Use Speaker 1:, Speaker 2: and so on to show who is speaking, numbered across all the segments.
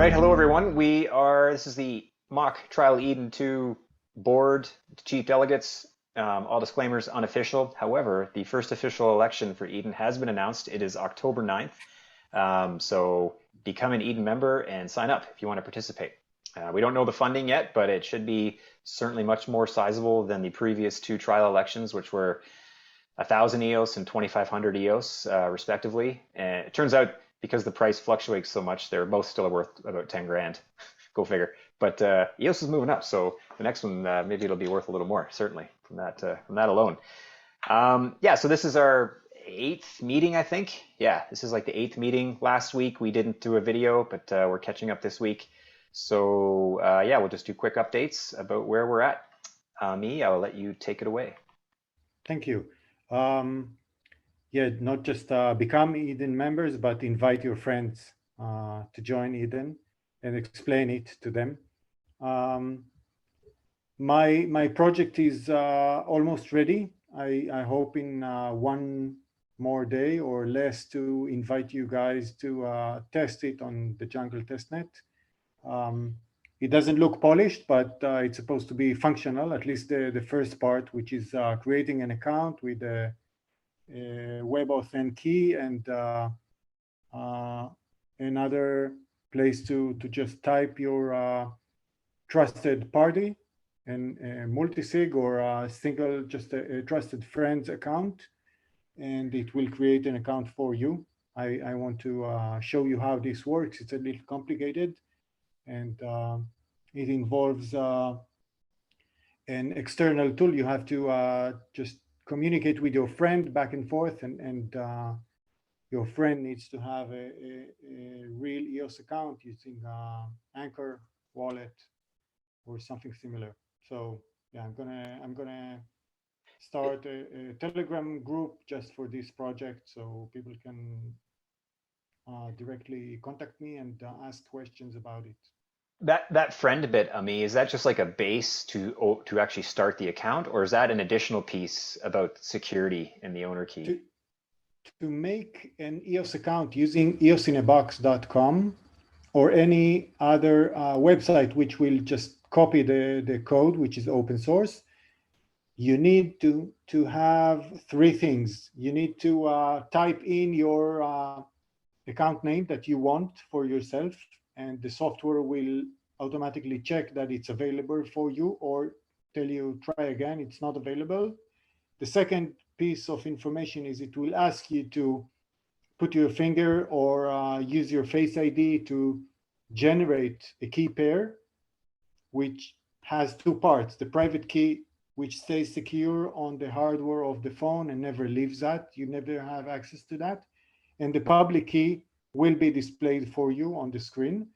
Speaker 1: right, hello everyone. This is the mock trial Eden 2 board, chief delegates, all disclaimers unofficial. However, the first official election for Eden has been announced. It is October 9th. So become an Eden member and sign up if you want to participate. We don't know the funding yet, but it should be certainly much more sizable than the previous two trial elections, which were 1,000 EOS and 2,500 EOS, respectively. And it turns out because the price fluctuates so much, they're both still worth about 10 grand. Go figure. But EOS is moving up, so the next one maybe it'll be worth a little more, certainly from that alone. Yeah, so this is our 8th meeting, I think. Yeah, this is like the 8th meeting. Last week we didn't do a video, but we're catching up this week. So yeah, we'll just do quick updates about where we're at. Me, I'll let you take it away.
Speaker 2: Thank you. Yeah, not just become Eden members, but invite your friends to join Eden and explain it to them. My project is almost ready. I hope in one more day or less to invite you guys to test it on the Jungle testnet. It doesn't look polished, but it's supposed to be functional, at least the first part, which is creating an account with a WebAuthn key and another place to just type your trusted party and multi-sig or a single, just a trusted friends account, and it will create an account for you. I want to show you how this works. It's a little complicated, and it involves an external tool. You have to just communicate with your friend back and forth, and your friend needs to have a real EOS account using Anchor wallet or something similar. So yeah, I'm gonna start a Telegram group just for this project, so people can directly contact me and ask questions about it.
Speaker 1: That friend bit, Ami, is that just like a base to actually start the account, or is that an additional piece about security in the owner key?
Speaker 2: To make an EOS account using eosinabox.com or any other website which will just copy the code, which is open source, you need to have three things. You need to type in your account name that you want for yourself, and the software will automatically check that it's available for you or tell you try again, it's not available. The second piece of information is it will ask you to put your finger or use your Face ID to generate a key pair, which has two parts: the private key, which stays secure on the hardware of the phone and never leaves that, you never have access to that, and the public key will be displayed for you on the screen.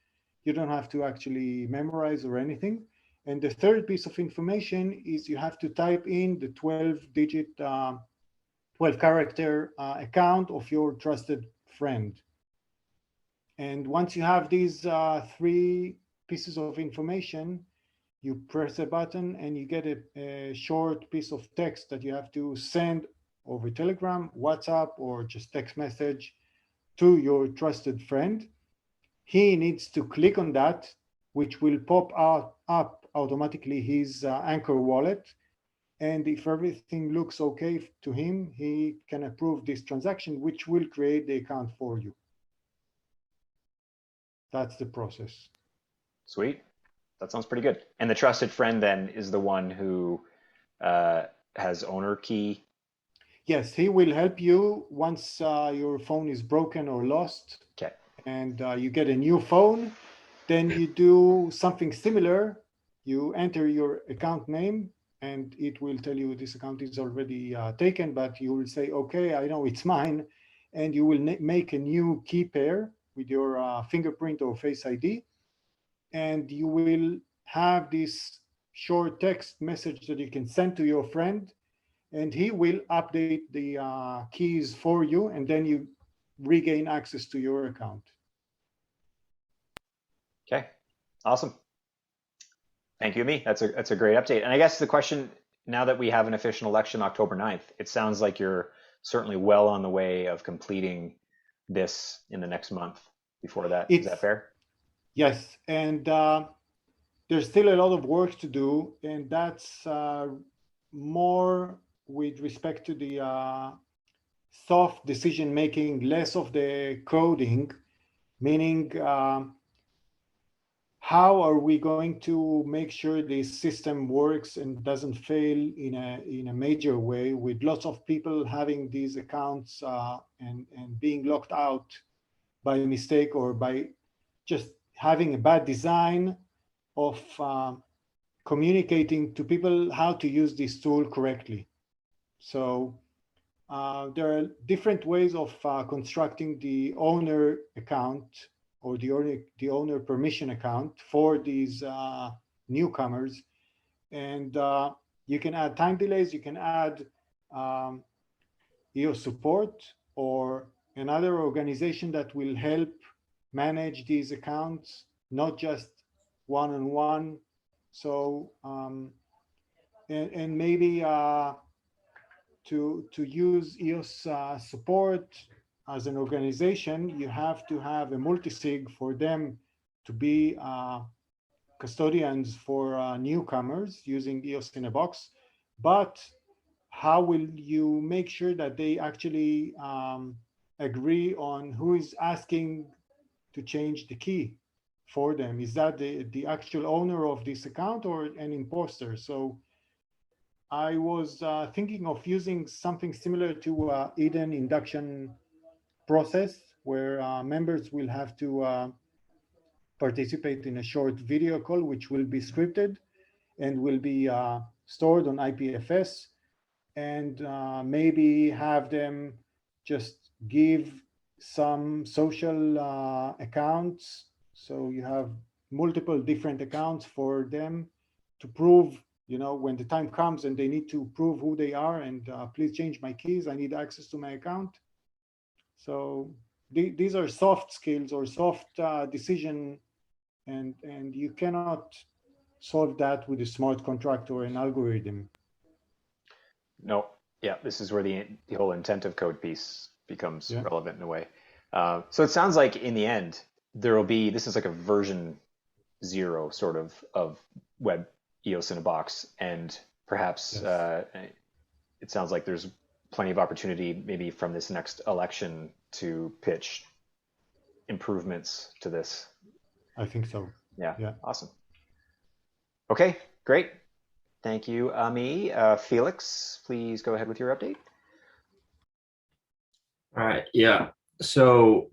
Speaker 2: You don't have to actually memorize or anything. And the third piece of information is you have to type in the 12-digit, 12-character account of your trusted friend. And once you have these three pieces of information, you press a button and you get a short piece of text that you have to send over Telegram, WhatsApp, or just text message to your trusted friend. He needs to click on that, which will pop up automatically his Anchor wallet. And if everything looks okay to him, he can approve this transaction, which will create the account for you. That's the process.
Speaker 1: Sweet. That sounds pretty good. And the trusted friend then is the one who has owner key.
Speaker 2: Yes, he will help you once your phone is broken or lost.
Speaker 1: Okay.
Speaker 2: And you get a new phone. Then you do something similar. You enter your account name, and it will tell you this account is already taken, but you will say, okay, I know it's mine. And you will make a new key pair with your fingerprint or Face ID. And you will have this short text message that you can send to your friend, and he will update the keys for you, and then you regain access to your account.
Speaker 1: Okay, awesome. Thank you, Ami. That's a great update. And I guess the question, now that we have an official election October 9th, it sounds like you're certainly well on the way of completing this in the next month before that. Is that fair?
Speaker 2: Yes, and there's still a lot of work to do, and that's more with respect to the soft decision making, less of the coding, meaning how are we going to make sure this system works and doesn't fail in a major way, with lots of people having these accounts and being locked out by mistake or by just having a bad design of communicating to people how to use this tool correctly. So there are different ways of constructing the owner account or the owner permission account for these newcomers. And you can add time delays, you can add um, EOS support or another organization that will help manage these accounts, not just one-on-one. So, and maybe to use EOS support as an organization, you have to have a multi-sig for them to be custodians for newcomers using EOS in a box. But how will you make sure that they actually agree on who is asking to change the key for them? Is that the actual owner of this account or an imposter? So I was thinking of using something similar to Eden induction process, where members will have to participate in a short video call, which will be scripted and will be stored on IPFS, and maybe have them just give some social accounts. So you have multiple different accounts for them to prove, when the time comes and they need to prove who they are and please change my keys, I need access to my account. So these are soft skills or soft decision, and you cannot solve that with a smart contract or an algorithm.
Speaker 1: No, yeah, this is where the whole intent of code piece becomes
Speaker 2: Yeah.
Speaker 1: relevant in a way. So it sounds like in the end there will be this is like a version zero sort of web EOS in a box, and perhaps
Speaker 2: Yes,
Speaker 1: it sounds like there's plenty of opportunity maybe from this next election to pitch improvements to this.
Speaker 2: I think so.
Speaker 1: Yeah,
Speaker 2: Yeah.
Speaker 1: awesome. Okay, great. Thank you, Ami. Felix, please go ahead with your update.
Speaker 3: All right. Yeah. So,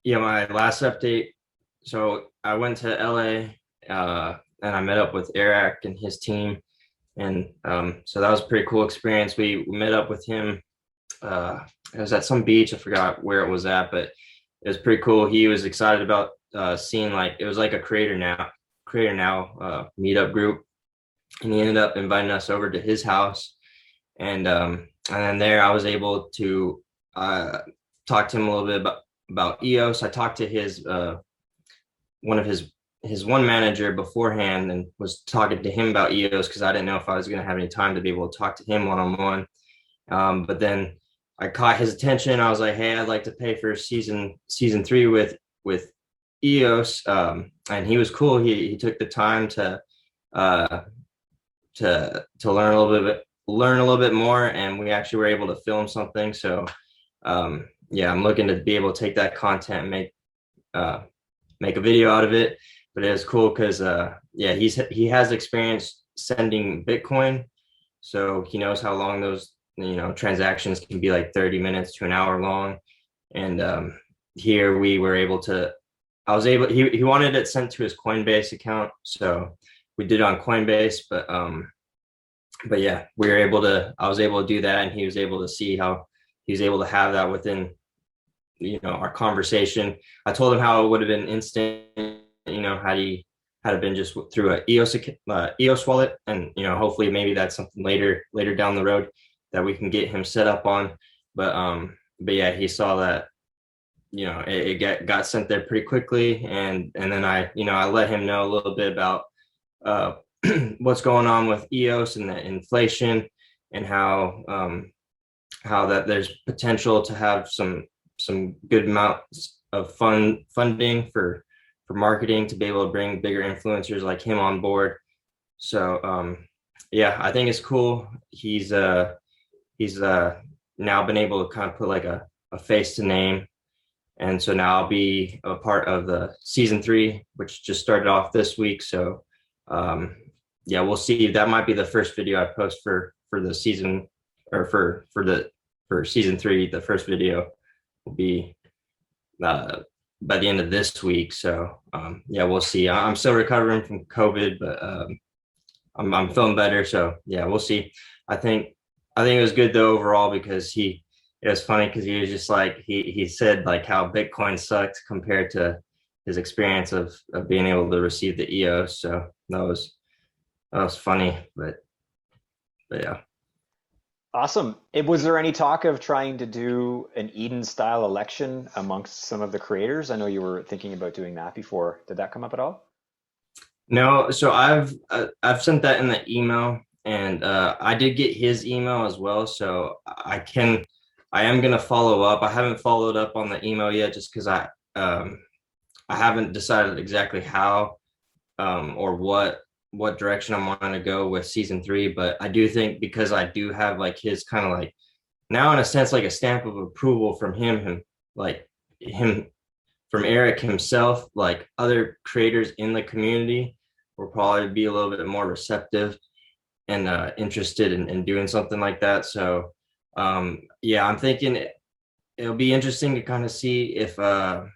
Speaker 3: yeah, my last update. So I went to LA and I met up with Eric and his team. And so that was a pretty cool experience. We met up with him. It was at some beach. I forgot where it was at, but it was pretty cool. He was excited about seeing it was like a creator now meetup group. And he ended up inviting us over to his house. And then there I was able to talk to him a little bit about EOS. I talked to one of his one manager beforehand and was talking to him about EOS because I didn't know if I was going to have any time to be able to talk to him one-on-one. But then I caught his attention. I was like, hey, I'd like to pay for season 3 with EOS. And he was cool. He took the time to learn a little bit more, and we actually were able to film something. So yeah, I'm looking to be able to take that content and make a video out of it. But it was cool because yeah, he has experience sending Bitcoin, so he knows how long those transactions can be, like 30 minutes to an hour long. And here we were able to he wanted it sent to his Coinbase account, so we did it on Coinbase. But yeah, I was able to do that, and he was able to see how he was able to have that within our conversation. I told him how it would have been instant, had it been just through a EOS wallet, and hopefully maybe that's something later down the road that we can get him set up on. But yeah, he saw that it got sent there pretty quickly, and then I let him know a little bit about what's going on with EOS and the inflation, and how that there's potential to have some good amounts of funding for marketing to be able to bring bigger influencers like him on board. So yeah, I think it's cool. He's now been able to kind of put like a face to name. And so now I'll be a part of the season 3, which just started off this week. So yeah, we'll see. That might be the first video I post for the season, or for season 3. The first video will be by the end of this week. So yeah, we'll see. I'm still recovering from COVID, but I'm feeling better. So yeah, we'll see. I think it was good though overall, because it was funny because he was just like, he said like how Bitcoin sucked compared to his experience of being able to receive the EOS. So that was funny, but yeah.
Speaker 1: Awesome. Was there any talk of trying to do an Eden style election amongst some of the creators? I know you were thinking about doing that before. Did that come up at all?
Speaker 3: No, so I've sent that in the email, and I did get his email as well. So I am gonna follow up. I haven't followed up on the email yet, just because I haven't decided exactly how or what direction I'm wanting to go with season 3. But I do think, because I do have like his kind of like, now in a sense, like a stamp of approval from him from Eric himself, like other creators in the community will probably be a little bit more receptive and interested in doing something like that. So yeah, I'm thinking it'll be interesting to kind of see if I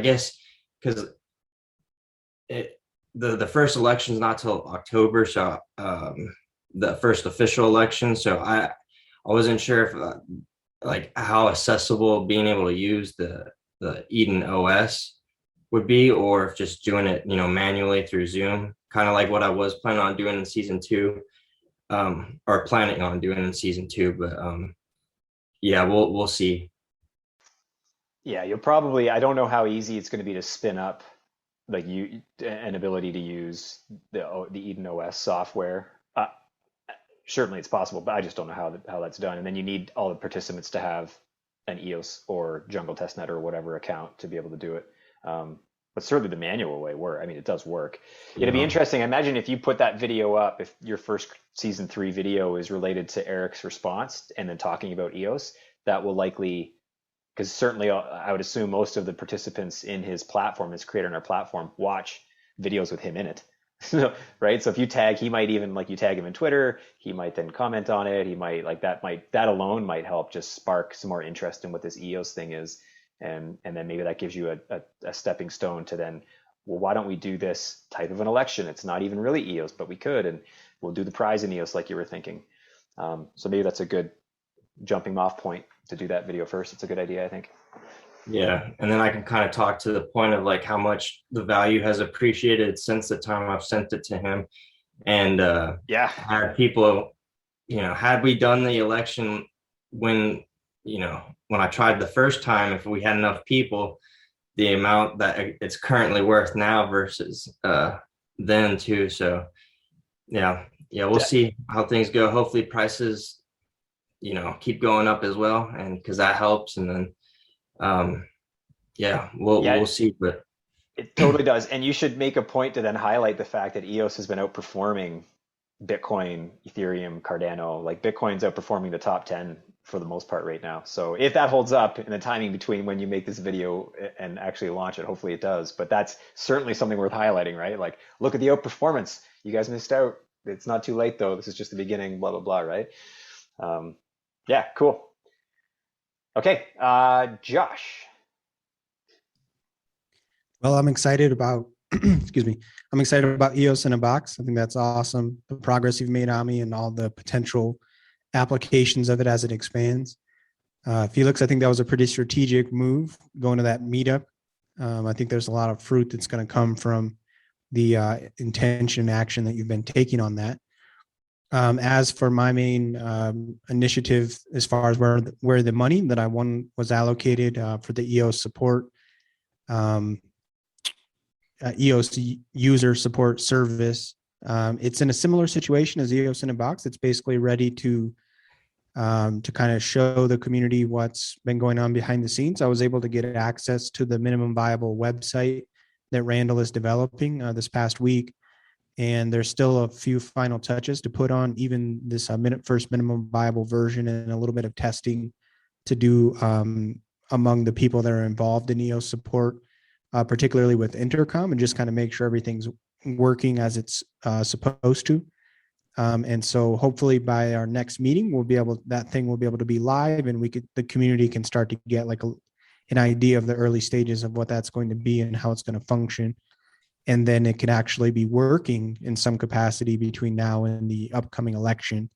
Speaker 3: guess because the first election is not till October, so the first official election. So I wasn't sure if like how accessible being able to use the Eden OS would be, or if just doing it, manually through Zoom, kind of like what I was planning on doing in season 2, or planning on doing in season 2. But yeah, we'll see.
Speaker 1: Yeah, you'll probably, I don't know how easy it's going to be to spin up like an ability to use the Eden OS software. Certainly it's possible, but I just don't know how that's done. And then you need all the participants to have an EOS or Jungle Testnet or whatever account to be able to do it. But certainly the manual way work. I mean, it does work. It'd be interesting. I imagine if you put that video up, if your first season 3 video is related to Eric's response and then talking about EOS, that will likely, because certainly I would assume most of the participants in his platform, his creator in our platform, watch videos with him in it. Right. So if you tag, he might even, like, you tag him in Twitter, he might then comment on it. He might that alone might help just spark some more interest in what this EOS thing is. And then maybe that gives you a stepping stone to then, well, why don't we do this type of an election? It's not even really EOS, but we could, and we'll do the prize in EOS like you were thinking. So maybe that's a good jumping off point to do that video first. It's a good idea, I think.
Speaker 3: Yeah, and then I can kind of talk to the point of like how much the value has appreciated since the time I've sent it to him. And
Speaker 1: yeah,
Speaker 3: had people, had we done the election when I tried the first time, if we had enough people, the amount that it's currently worth now versus then too. So yeah, we'll see how things go. Hopefully prices, keep going up as well, and because that helps. And then we'll see. But
Speaker 1: it totally does. And you should make a point to then highlight the fact that EOS has been outperforming Bitcoin, Ethereum, Cardano. Like, Bitcoin's outperforming the top 10 for the most part right now. So if that holds up in the timing between when you make this video and actually launch it, hopefully it does. But that's certainly something worth highlighting, right? Like, look at the outperformance. You guys missed out. It's not too late though. This is just the beginning, blah, blah, blah, right? Yeah, cool. Okay, Josh.
Speaker 4: Well, I'm excited about, excuse me, I'm excited about EOS in a box. I think that's awesome. The progress you've made, Ami, and all the potential applications of it as it expands. Felix, I think that was a pretty strategic move going to that meetup. I think there's a lot of fruit that's going to come from the intention and action that you've been taking on that. As for my main initiative, as far as where the money that I won was allocated for the EOS support, EOS user support service, it's in a similar situation as EOS in a box. It's basically ready to kind of show the community what's been going on behind the scenes. I was able to get access to the minimum viable website that Randall is developing this past week. And there's still a few final touches to put on even this first minimum viable version, and a little bit of testing to do among the people that are involved in EOS support, particularly with intercom, and just kind of make sure everything's working as it's supposed to. And so hopefully by our next meeting, that thing will be able to be live, and the community can start to get like an idea of the early stages of what that's going to be and how it's going to function. And then it can actually be working in some capacity between now and the upcoming election,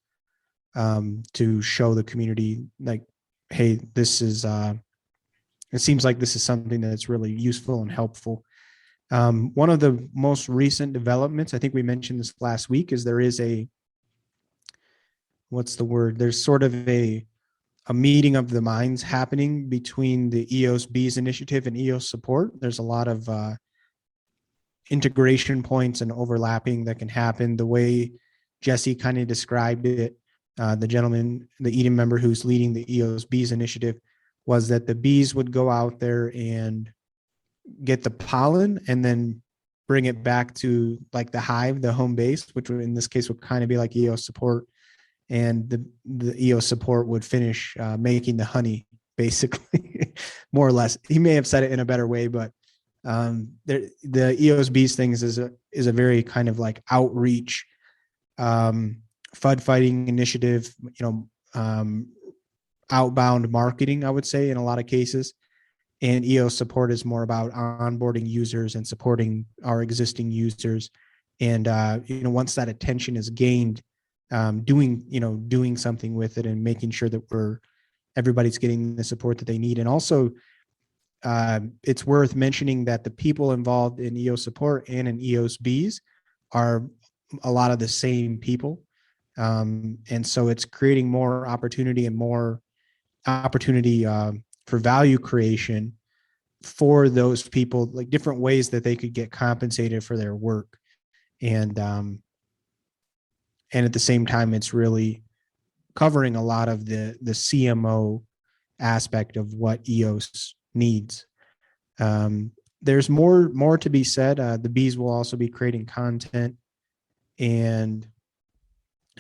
Speaker 4: to show the community like, hey, this is, it seems like this is something that's really useful and helpful. One of the most recent developments, I think we mentioned this last week, is there is there's sort of a meeting of the minds happening between the EOS Bees initiative and EOS support. There's a lot of integration points and overlapping that can happen. The way Jesse kind of described it, the gentleman, the Eden member who's leading the EOS Bees initiative, was that the bees would go out there and get the pollen and then bring it back to like the hive, the home base, which in this case would kind of be like EOS support. And the EOS support would finish making the honey, basically, more or less. He may have said it in a better way, but the EOS Bees things is a very kind of like outreach, FUD fighting initiative, outbound marketing, I would say, in a lot of cases. And EOS support is more about onboarding users and supporting our existing users. And, once that attention is gained, doing something with it and making sure that everybody's getting the support that they need. And also, it's worth mentioning that the people involved in EOS support and in EOS Bees are a lot of the same people. And so it's creating more opportunity and more opportunity for value creation for those people, like different ways that they could get compensated for their work. And at the same time, it's really covering a lot of the CMO aspect of what EOS needs. There's more to be said. The bees will also be creating content, and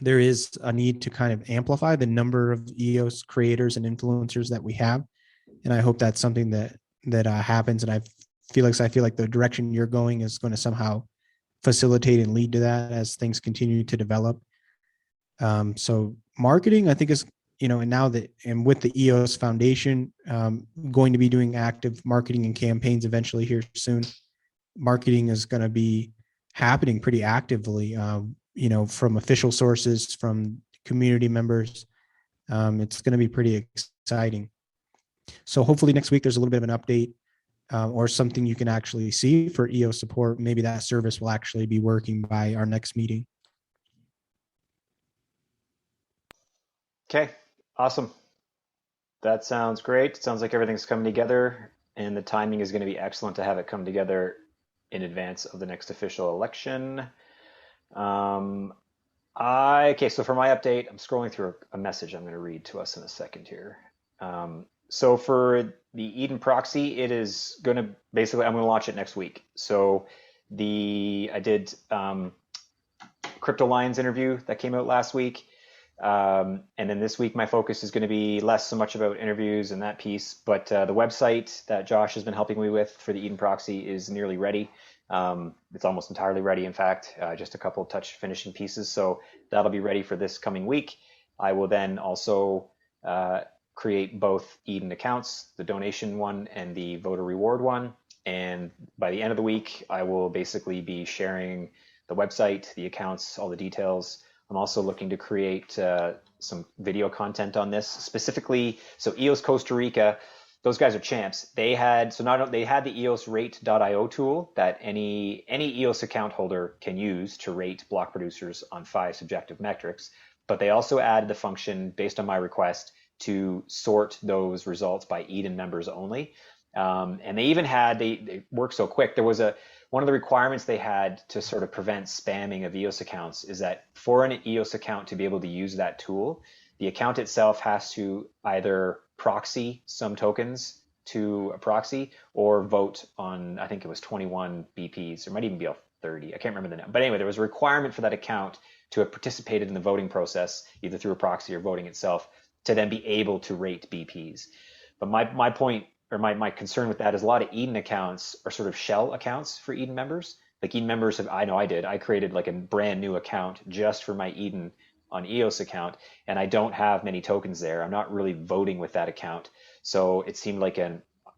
Speaker 4: there is a need to kind of amplify the number of EOS creators and influencers that we have. And I hope that's something that happens. And I feel like the direction you're going is going to somehow facilitate and lead to that as things continue to develop. So marketing, I think, is, and with the EOS Foundation, going to be doing active marketing and campaigns eventually here soon. Marketing is going to be happening pretty actively, from official sources, from community members. It's going to be pretty exciting. So hopefully next week there's a little bit of an update, or something you can actually see for EOS support. Maybe that service will actually be working by our next meeting.
Speaker 1: Okay, awesome. That sounds great. Sounds like everything's coming together, and the timing is going to be excellent to have it come together in advance of the next official election. Okay, so for my update, I'm scrolling through a message I'm going to read to us in a second here. So for the Eden proxy, it is going to basically, I'm going to launch it next week. So I did Crypto Lions interview that came out last week. And then this week, my focus is going to be less so much about interviews and that piece, but the website that Josh has been helping me with for the Eden proxy is nearly ready. It's almost entirely ready, in fact, just a couple of touch finishing pieces. So that'll be ready for this coming week. I will then also create both Eden accounts, the donation one and the voter reward one. And by the end of the week, I will basically be sharing the website, the accounts, all the details. I'm also looking to create some video content on this specifically. So EOS Costa Rica, those guys are champs. They had the EOS rate.io tool that any EOS account holder can use to rate block producers on 5 subjective metrics. But they also added the function, based on my request, to sort those results by Eden members only. And they even had, they work so quick. There was one of the requirements they had to sort of prevent spamming of EOS accounts is that for an EOS account to be able to use that tool, the account itself has to either proxy some tokens to a proxy or vote on, I think it was 21 BPs, or might even be a 30. I can't remember the name. But anyway, there was a requirement for that account to have participated in the voting process, either through a proxy or voting itself, to then be able to rate BPs. But my point, or my concern with that is a lot of Eden accounts are sort of shell accounts for Eden members. Like Eden members have, I know I did, I created like a brand new account just for my Eden on EOS account, and I don't have many tokens there. I'm not really voting with that account. So it seemed like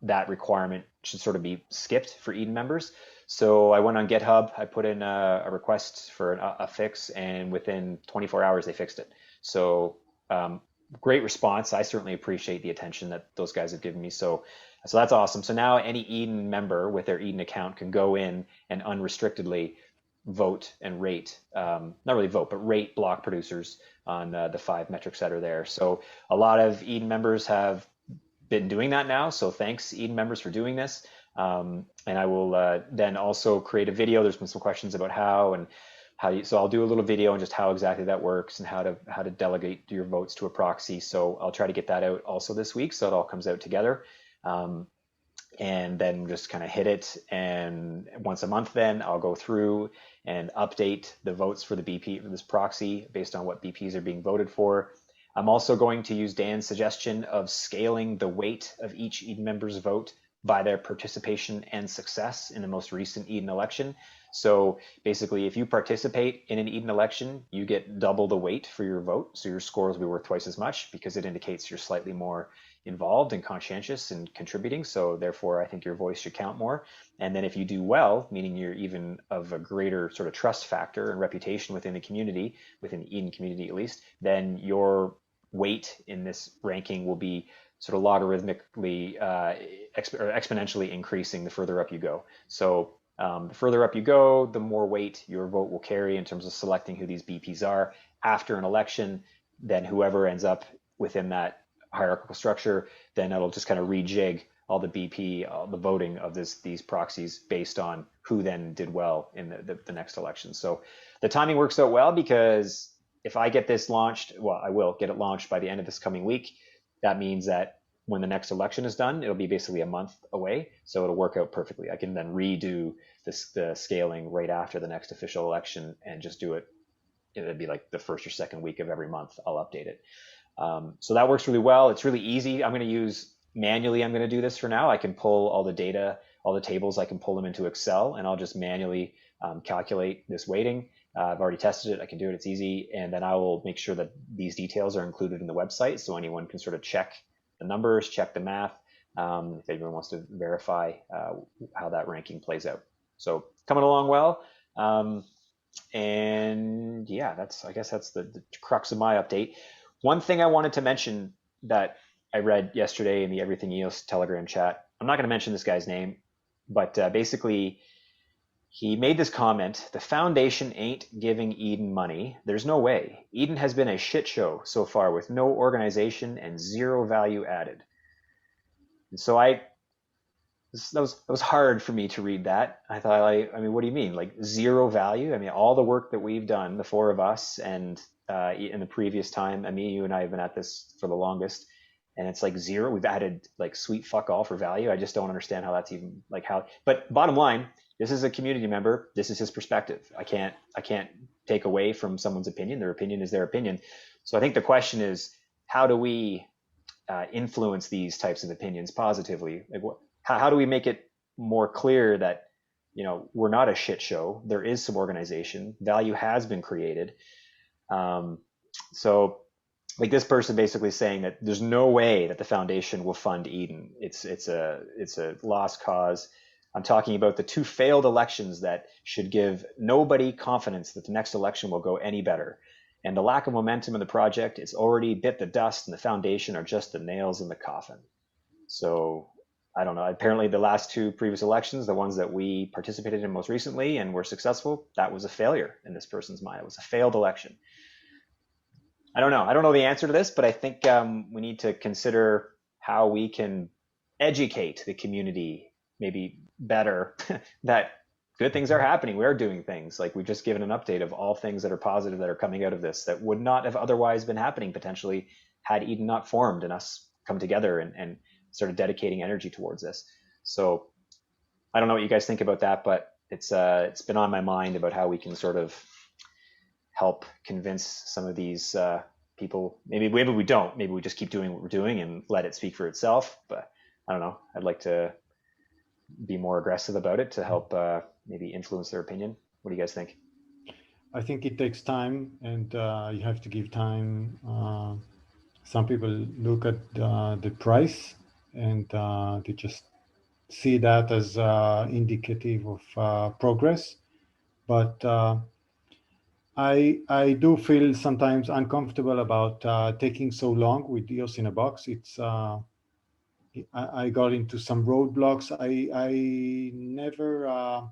Speaker 1: that requirement should sort of be skipped for Eden members. So I went on GitHub, I put in a request for a fix, and within 24 hours they fixed it. So great response. I certainly appreciate the attention that those guys have given me. So that's awesome. So now any Eden member with their Eden account can go in and unrestrictedly vote and rate, not really vote, but rate block producers on the 5 metrics that are there. So a lot of Eden members have been doing that now. So thanks, Eden members, for doing this. And I will then also create a video. There's been some questions about how so I'll do a little video on just how exactly that works and how to delegate your votes to a proxy. So I'll try to get that out also this week, so it all comes out together. And then just kind of hit it. And once a month, then I'll go through and update the votes for the BP, for this proxy, based on what BPs are being voted for. I'm also going to use Dan's suggestion of scaling the weight of each Eden member's vote by their participation and success in the most recent Eden election. So basically, if you participate in an Eden election, you get double the weight for your vote. So your scores will be worth twice as much, because it indicates you're slightly more involved and conscientious and contributing. So therefore, I think your voice should count more. And then if you do well, meaning you're even of a greater sort of trust factor and reputation within the community, within the Eden community at least, then your weight in this ranking will be sort of logarithmically or exponentially increasing the further up you go. So the further up you go, the more weight your vote will carry in terms of selecting who these BPs are. After an election, then whoever ends up within that hierarchical structure, then it'll just kind of rejig all the BP, all the voting of these proxies based on who then did well in the next election. So the timing works out well, because if I get this launched, well, I will get it launched by the end of this coming week. That means that when the next election is done, it'll be basically a month away. So it'll work out perfectly. I can then redo the scaling right after the next official election and just do it. It'll be like the first or second week of every month, I'll update it. So that works really well. It's really easy. I'm going to use manually. I'm going to do this for now. I can pull all the data, all the tables. I can pull them into Excel, and I'll just manually calculate this weighting. I've already tested it. I can do it. It's easy. And then I will make sure that these details are included in the website, so anyone can sort of check the numbers, check the math, if anyone wants to verify how that ranking plays out. So coming along well. And yeah, I guess that's the crux of my update. One thing I wanted to mention that I read yesterday in the Everything EOS Telegram chat, I'm not going to mention this guy's name, but basically he made this comment: the foundation ain't giving Eden money. There's no way. Eden has been a shit show so far, with no organization and zero value added. And so that was hard for me to read that. I thought, I mean, what do you mean? Like zero value? I mean, all the work that we've done, the 4 of us, and in the previous time, I mean, you and I have been at this for the longest, and it's like zero. We've added like sweet fuck all for value. I just don't understand how that's even like how. But bottom line, this is a community member. This is his perspective. I can't take away from someone's opinion. Their opinion is their opinion. So I think the question is, how do we influence these types of opinions positively? Like, how do we make it more clear that, you know, we're not a shit show? There is some organization. Value has been created. So like this person basically saying that there's no way that the foundation will fund Eden. It's a lost cause. I'm talking about the 2 failed elections that should give nobody confidence that the next election will go any better. And the lack of momentum in the project, it's already bit the dust, and the foundation are just the nails in the coffin. So I don't know. Apparently the last 2 previous elections, the ones that we participated in most recently and were successful, that was a failure in this person's mind. It was a failed election. I don't know. I don't know the answer to this, but I think we need to consider how we can educate the community maybe better that good things are happening. We are doing things. Like we've just given an update of all things that are positive that are coming out of this that would not have otherwise been happening potentially had Eden not formed and us come together and started dedicating energy towards this. So I don't know what you guys think about that, but it's been on my mind about how we can sort of help convince some of these people. Maybe we don't. Maybe we just keep doing what we're doing and let it speak for itself. But I don't know. I'd like to be more aggressive about it to help maybe influence their opinion. What do you guys think?
Speaker 2: I think it takes time, and you have to give time. Some people look at the price, and they just see that as indicative of progress. But I do feel sometimes uncomfortable about taking so long with EOS in a box. It's I got into some roadblocks. I never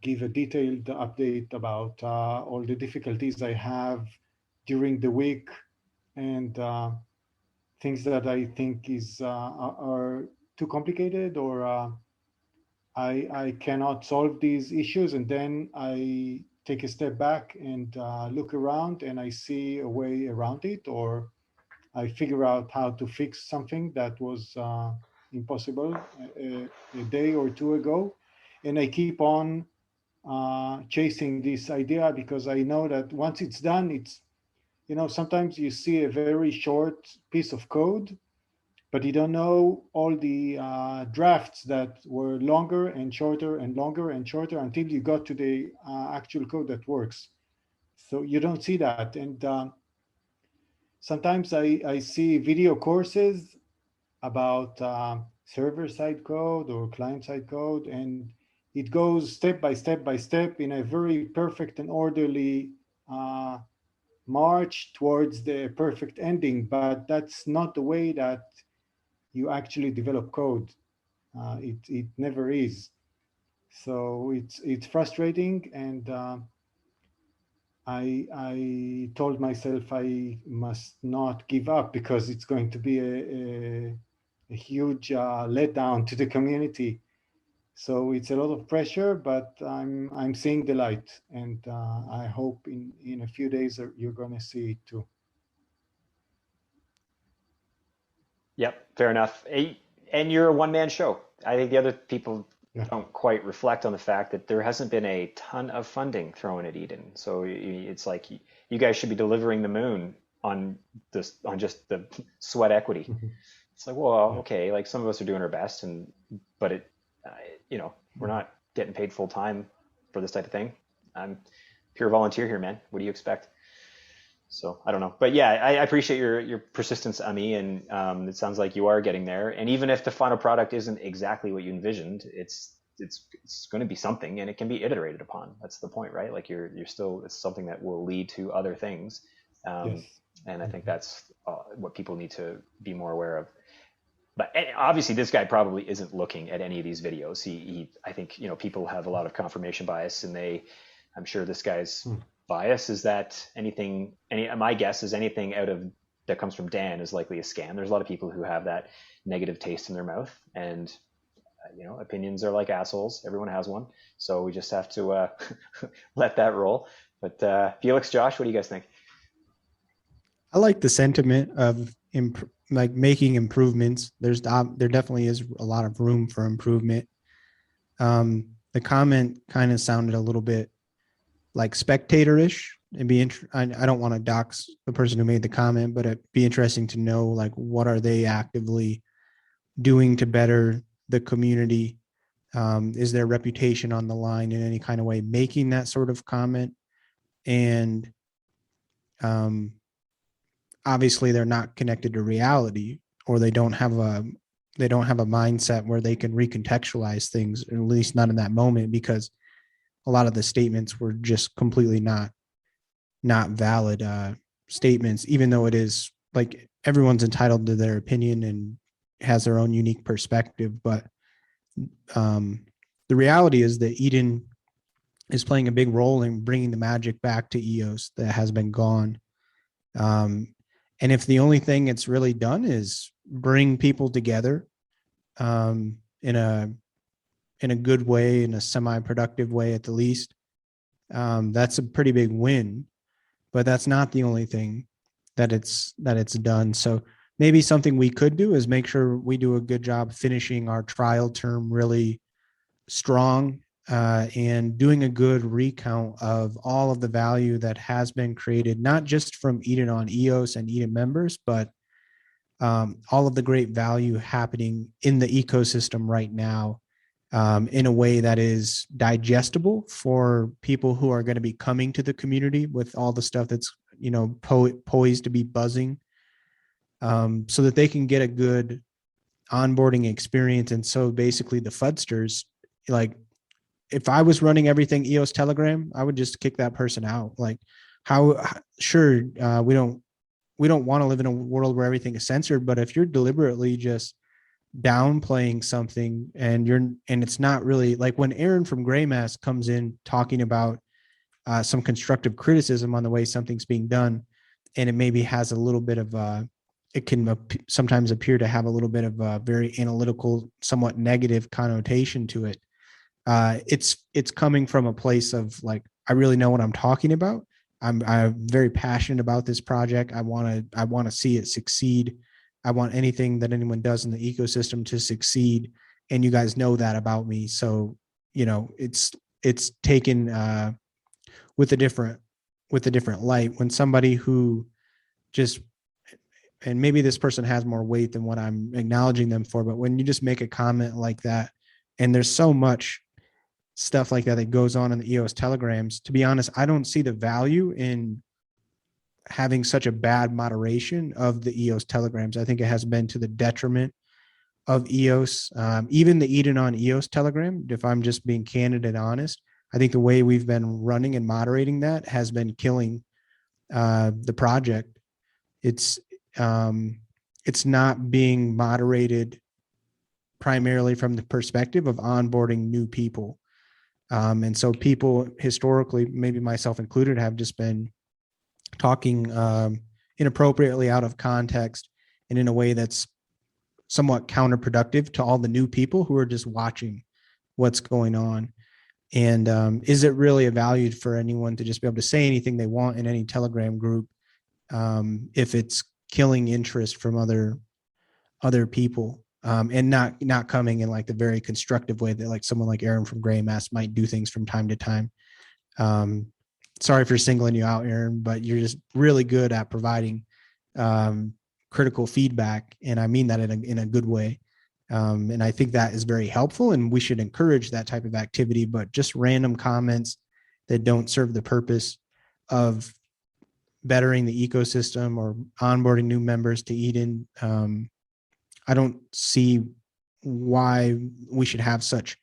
Speaker 2: give a detailed update about all the difficulties I have during the week, and things that I think are too complicated, or I cannot solve these issues. And then I take a step back and look around, and I see a way around it, or I figure out how to fix something that was impossible a day or two ago. And I keep on chasing this idea, because I know that once it's done, it's, sometimes you see a very short piece of code, but you don't know all the drafts that were longer and shorter and longer and shorter until you got to the actual code that works. So you don't see that. And sometimes I see video courses about server-side code or client-side code, and it goes step by step by step in a very perfect and orderly march towards the perfect ending. But that's not the way that you actually develop code. It never is. So it's frustrating, and I told myself I must not give up, because it's going to be a huge letdown to the community. So it's a lot of pressure, but I'm seeing the light, and I hope in a few days you're going to see it too.
Speaker 1: Yep, fair enough. And you're a one-man show. I think the other people don't quite reflect on the fact that there hasn't been a ton of funding thrown at Eden. So it's like you guys should be delivering the moon on just the sweat equity. It's like, well, okay, like some of us are doing our best, but we're not getting paid full time for this type of thing. I'm pure volunteer here, man. What do you expect? So I don't know, but yeah, I appreciate your persistence, Ami, and it sounds like you are getting there. And even if the final product isn't exactly what you envisioned, it's going to be something, and it can be iterated upon. That's the point, right? Like you're still, it's something that will lead to other things.
Speaker 2: Yes.
Speaker 1: And I think that's what people need to be more aware of. But obviously, this guy probably isn't looking at any of these videos. I think people have a lot of confirmation bias, and I'm sure this guy's bias is that my guess is anything that comes from Dan is likely a scam. There's a lot of people who have that negative taste in their mouth, and opinions are like assholes. Everyone has one, so we just have to let that roll. But Felix, Josh, what do you guys think?
Speaker 4: I like the sentiment of making improvements. There definitely is a lot of room for improvement. The comment kind of sounded a little bit like spectator-ish. I don't want to dox the person who made the comment, but it'd be interesting to know, like, what are they actively doing to better the community? Is their reputation on the line in any kind of way, making that sort of comment? And obviously they're not connected to reality, or they don't have a mindset where they can recontextualize things, at least not in that moment, because a lot of the statements were just completely not valid statements, even though it is like everyone's entitled to their opinion and has their own unique perspective. But the reality is that Eden is playing a big role in bringing the magic back to EOS that has been gone. And if the only thing it's really done is bring people together in a good way, in a semi-productive way at the least, that's a pretty big win. But that's not the only thing that it's done. So maybe something we could do is make sure we do a good job finishing our trial term really strong, and doing a good recount of all of the value that has been created, not just from Eden on EOS and Eden members, but all of the great value happening in the ecosystem right now, in a way that is digestible for people who are going to be coming to the community with all the stuff that's, poised to be buzzing, so that they can get a good onboarding experience. And so basically the Fudsters, like, if I was running everything EOS Telegram, I would just kick that person out. Like, sure, we don't want to live in a world where everything is censored, but if you're deliberately just downplaying something and it's not really, like when Aaron from Gray Mask comes in talking about some constructive criticism on the way something's being done, and it maybe has a little bit of it can sometimes appear to have a little bit of a very analytical, somewhat negative connotation to it. It's coming from a place of like, I really know what I'm talking about. I'm very passionate about this project. I want to see it succeed. I want anything that anyone does in the ecosystem to succeed. And you guys know that about me. So, it's taken with a different light when somebody who just, and maybe this person has more weight than what I'm acknowledging them for, but when you just make a comment like that, and there's so much stuff like that goes on in the EOS telegrams, to be honest, I don't see the value in having such a bad moderation of the EOS telegrams. I think it has been to the detriment of EOS. Even the Eden on EOS telegram, if I'm just being candid and honest, I think the way we've been running and moderating that has been killing the project. It's not being moderated primarily from the perspective of onboarding new people. And so people historically, maybe myself included, have just been talking inappropriately out of context and in a way that's somewhat counterproductive to all the new people who are just watching what's going on. And is it really a value for anyone to just be able to say anything they want in any Telegram group if it's killing interest from other people? And not coming in like the very constructive way that like someone like Aaron from Gray Mass might do things from time to time. Sorry for singling you out, Aaron, but you're just really good at providing critical feedback, and I mean that in a good way. And I think that is very helpful, and we should encourage that type of activity. But just random comments that don't serve the purpose of bettering the ecosystem or onboarding new members to Eden, I don't see why we should have such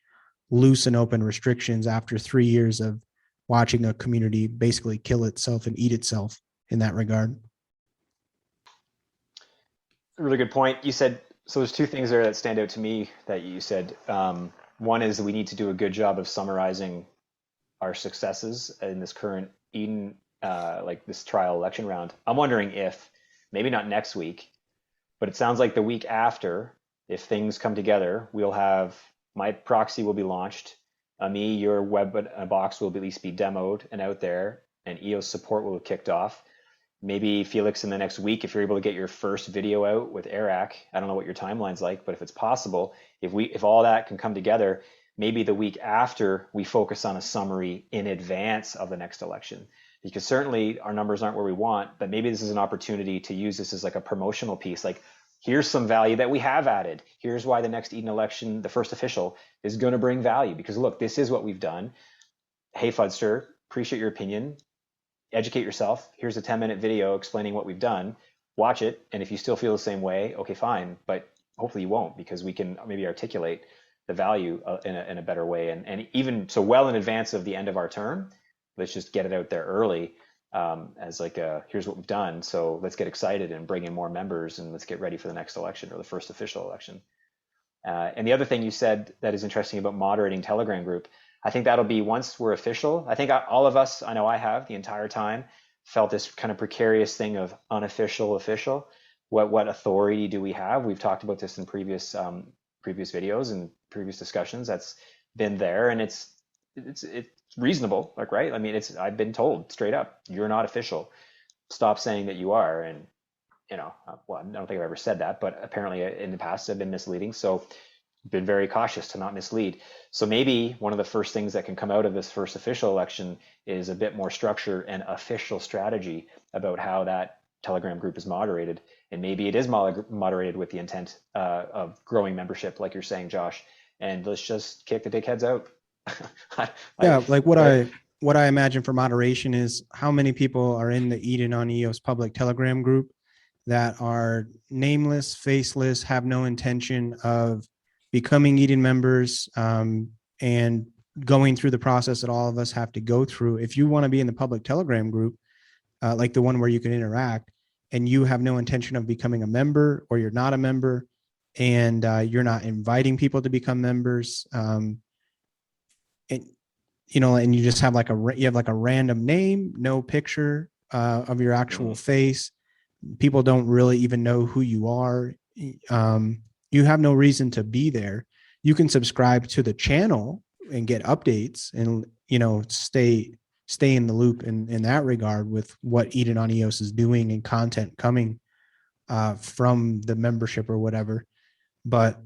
Speaker 4: loose and open restrictions after 3 years of watching a community basically kill itself and eat itself in that regard.
Speaker 1: Really good point. You said, so there's two things there that stand out to me that you said. One is that we need to do a good job of summarizing our successes in this current Eden, like this trial election round. I'm wondering if, maybe not next week, but it sounds like the week after, if things come together, we'll have, my proxy will be launched. Your web box will at least be demoed and out there, and EOS support will have kicked off. Maybe Felix, in the next week, if you're able to get your first video out with Eric, I don't know what your timeline's like, but if it's possible, if all that can come together, maybe the week after we focus on a summary in advance of the next election. Because certainly our numbers aren't where we want, but maybe this is an opportunity to use this as like a promotional piece. Like, here's some value that we have added. Here's why the next Eden election, the first official, is going to bring value. Because look, this is what we've done. Hey, Fudster, appreciate your opinion. Educate yourself. Here's a 10-minute video explaining what we've done. Watch it. And if you still feel the same way, okay, fine. But hopefully you won't, because we can maybe articulate the value in a better way. And even so, well in advance of the end of our term, let's just get it out there early as like here's what we've done. So let's get excited and bring in more members, and let's get ready for the next election, or the first official election. And the other thing you said that is interesting about moderating Telegram group, I think that'll be once we're official. I think all of us, I know I have the entire time, felt this kind of precarious thing of unofficial, official. What authority do we have? We've talked about this in previous videos and previous discussions. That's been there, and it's reasonable, like, right? I mean, I've been told straight up, you're not official. Stop saying that you are. And well, I don't think I've ever said that, but apparently in the past have been misleading. So been very cautious to not mislead. So maybe one of the first things that can come out of this first official election is a bit more structure and official strategy about how that Telegram group is moderated. And maybe it is moderated with the intent of growing membership, like you're saying, Josh. And let's just kick the dickheads out.
Speaker 4: Yeah, like what I imagine for moderation is how many people are in the Eden on EOS public Telegram group that are nameless, faceless, have no intention of becoming Eden members, and going through the process that all of us have to go through. If you want to be in the public Telegram group, like the one where you can interact, and you have no intention of becoming a member, or you're not a member, and you're not inviting people to become members, and and you just have like a random name, no picture of your actual face. People don't really even know who you are. You have no reason to be there. You can subscribe to the channel and get updates and, stay in the loop in that regard with what Eden on EOS is doing and content coming from the membership or whatever. But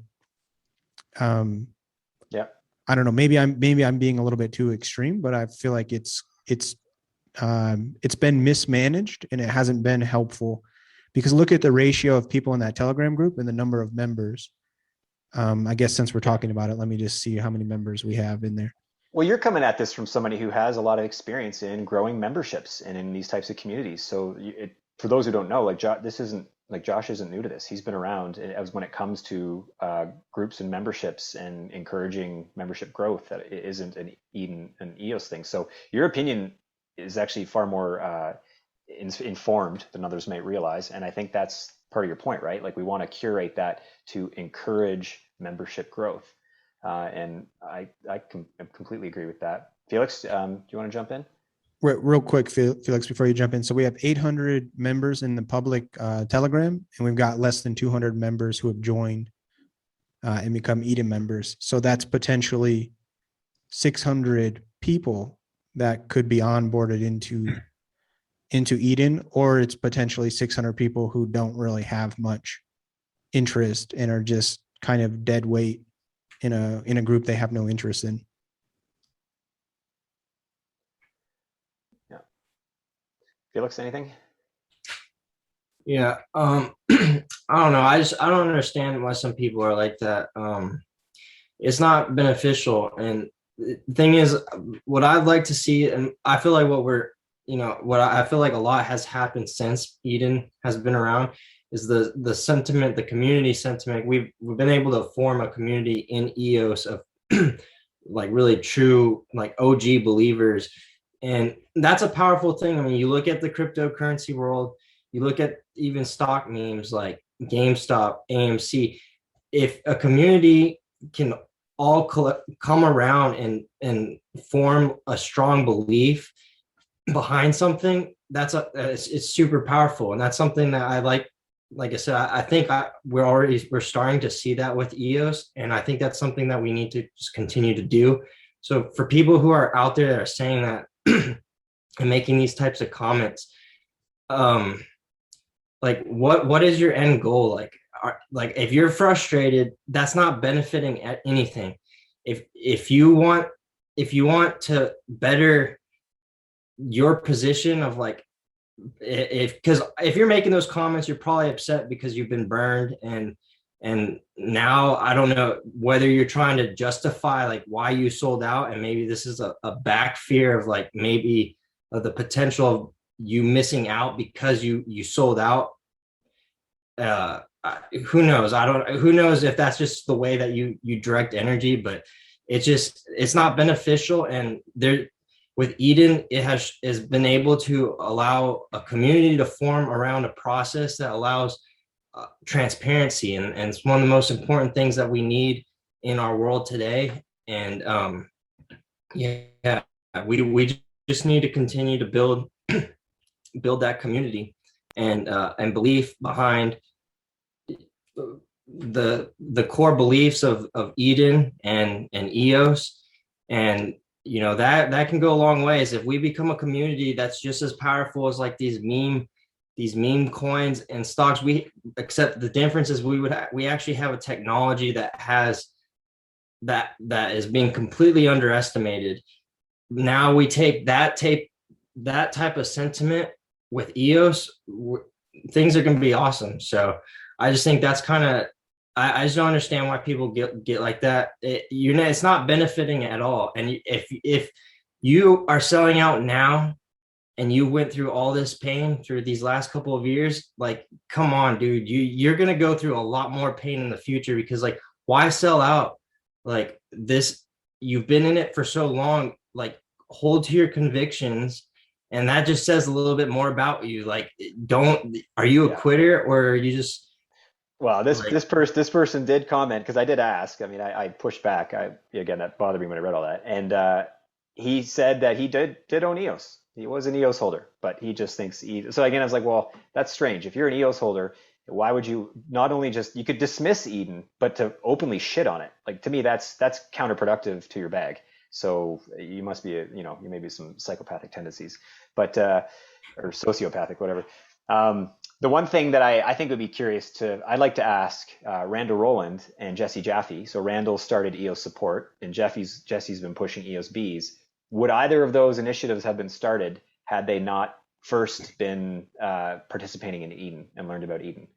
Speaker 1: yeah,
Speaker 4: I don't know. Maybe I'm being a little bit too extreme, but I feel like it's been mismanaged and it hasn't been helpful, because look at the ratio of people in that Telegram group and the number of members. I guess since we're talking about it, let me just see how many members we have in there.
Speaker 1: Well, you're coming at this from somebody who has a lot of experience in growing memberships and in these types of communities. So for those who don't know, Josh isn't new to this. He's been around as when it comes to groups and memberships and encouraging membership growth. That it isn't an EOS thing. So your opinion is actually far more informed than others might realize. And I think that's part of your point, right? Like we want to curate that to encourage membership growth. And I completely agree with that. Felix, do you want to jump in?
Speaker 4: Real quick, Felix, before you jump in. So we have 800 members in the public Telegram, and we've got less than 200 members who have joined and become Eden members. So that's potentially 600 people that could be onboarded into Eden, or it's potentially 600 people who don't really have much interest and are just kind of dead weight in a group they have no interest in.
Speaker 1: Yeah. Felix, anything?
Speaker 3: Yeah. I don't know. I don't understand why some people are like that. It's not beneficial. And the thing is, what I'd like to see, and I feel like I feel like a lot has happened since Eden has been around, is the sentiment, the community sentiment. We've been able to form a community in EOS of like really true, like OG believers. And that's a powerful thing. I mean, you look at the cryptocurrency world, you look at even stock memes like GameStop, AMC. If a community can all come around and form a strong belief behind something, it's super powerful. And that's something that I like I said, I think we're starting to see that with EOS, and I think that's something that we need to just continue to do. So for people who are out there that are saying that and making these types of comments, like what is your end goal? Like if you're frustrated, that's not benefiting at anything. If you want to better your position of like, because if you're making those comments, you're probably upset because you've been burned, and now I don't know whether you're trying to justify like why you sold out, and maybe this is a back fear of like maybe of the potential of you missing out because you sold out. Who knows? Who knows if that's just the way that you direct energy, but it's not beneficial. And with Eden, it has been able to allow a community to form around a process that allows transparency, and it's one of the most important things that we need in our world today. And we just need to continue to build that community and belief behind the core beliefs of Eden and EOS. And that can go a long ways if we become a community that's just as powerful as like these meme these meme coins and stocks. Except the difference is we actually have a technology that has that is being completely underestimated. Now we take that type of sentiment with EOS, things are going to be awesome. So I just think that's kind of, I just don't understand why people get like that. It's not benefiting at all. And if you are selling out now and you went through all this pain through these last couple of years, like, come on, dude, you're going to go through a lot more pain in the future, because like, why sell out like this? You've been in it for so long, like hold to your convictions. And that just says a little bit more about you. Like, are you a quitter, or are you just,
Speaker 1: well, this person did comment, because I did ask. I mean, I pushed back. Again, that bothered me when I read all that. And he said that he did own EOS. He was an EOS holder, but he just thinks so again, I was like, well, that's strange. If you're an EOS holder, why would you not only you could dismiss Eden, but to openly shit on it? Like, to me, that's counterproductive to your bag. So you must be you may be some psychopathic tendencies, but or sociopathic, whatever. The one thing that I think would be curious I'd like to ask Randall Rowland and Jesse Jaffe. So Randall started EOS support, and Jesse's been pushing EOS Bs. Would either of those initiatives have been started had they not first been participating in Eden and learned about Eden?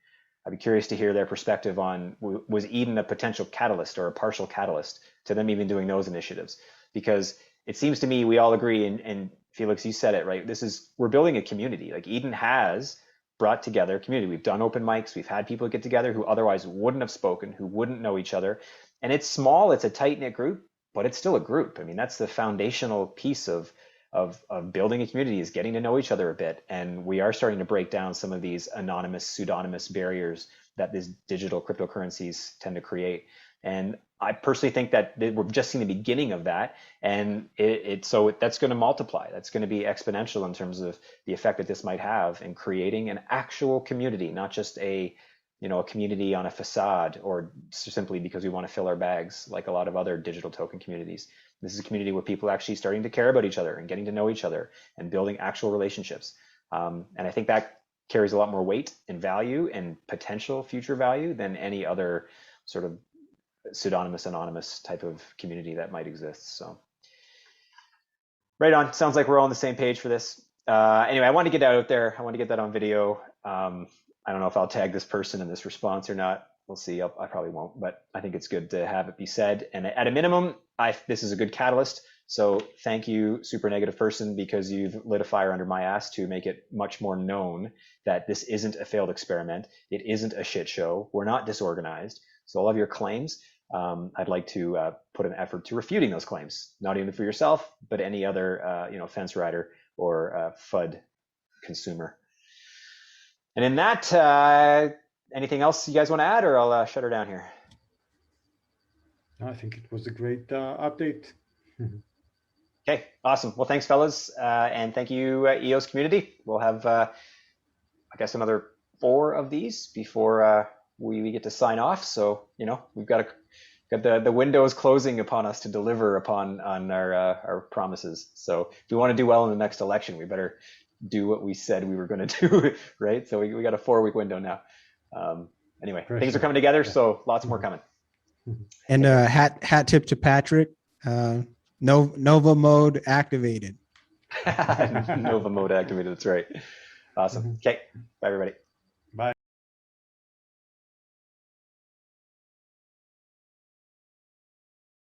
Speaker 1: I'd be curious to hear their perspective on, was Eden a potential catalyst or a partial catalyst to them even doing those initiatives? Because it seems to me we all agree, and Felix, you said it, right? We're building a community. Like, Eden has brought together a community. We've done open mics. We've had people get together who otherwise wouldn't have spoken, who wouldn't know each other. And it's small, it's a tight-knit group, but it's still a group. I mean, that's the foundational piece of building a community, is getting to know each other a bit. And we are starting to break down some of these anonymous, pseudonymous barriers that these digital cryptocurrencies tend to create. And I personally think that we're just seeing the beginning of that. And so that's going to multiply. That's going to be exponential in terms of the effect that this might have in creating an actual community, not just a community on a facade, or simply because we want to fill our bags like a lot of other digital token communities. This is a community where people are actually starting to care about each other and getting to know each other and building actual relationships. And I think that carries a lot more weight and value and potential future value than any other sort of pseudonymous, anonymous type of community that might exist. So right on. Sounds like we're all on the same page for this. Anyway, I want to get that out there. I want to get that on video. I don't know if I'll tag this person in this response or not. We'll see. I probably won't, but I think it's good to have it be said. And at a minimum, this is a good catalyst. So thank you, super negative person, because you've lit a fire under my ass to make it much more known that this isn't a failed experiment. It isn't a shit show. We're not disorganized. So all of your claims, I'd like to put an effort to refuting those claims, not even for yourself, but any other fence rider or FUD consumer. And in that, anything else you guys want to add, or I'll shut her down here?
Speaker 2: I think it was a great update.
Speaker 1: Okay, awesome. Well, thanks, fellas, and thank you, EOS community. We'll have, I guess, another 4 of these before we get to sign off. So we've got the windows closing upon us to deliver on our promises. So if we want to do well in the next election, we better do what we said we were going to do, right? So we got a 4-week window now. Anyway, things are coming together, so lots more coming.
Speaker 4: And hat tip to Patrick. Nova mode activated.
Speaker 1: Nova mode activated. That's right. Awesome. Okay. Bye, everybody.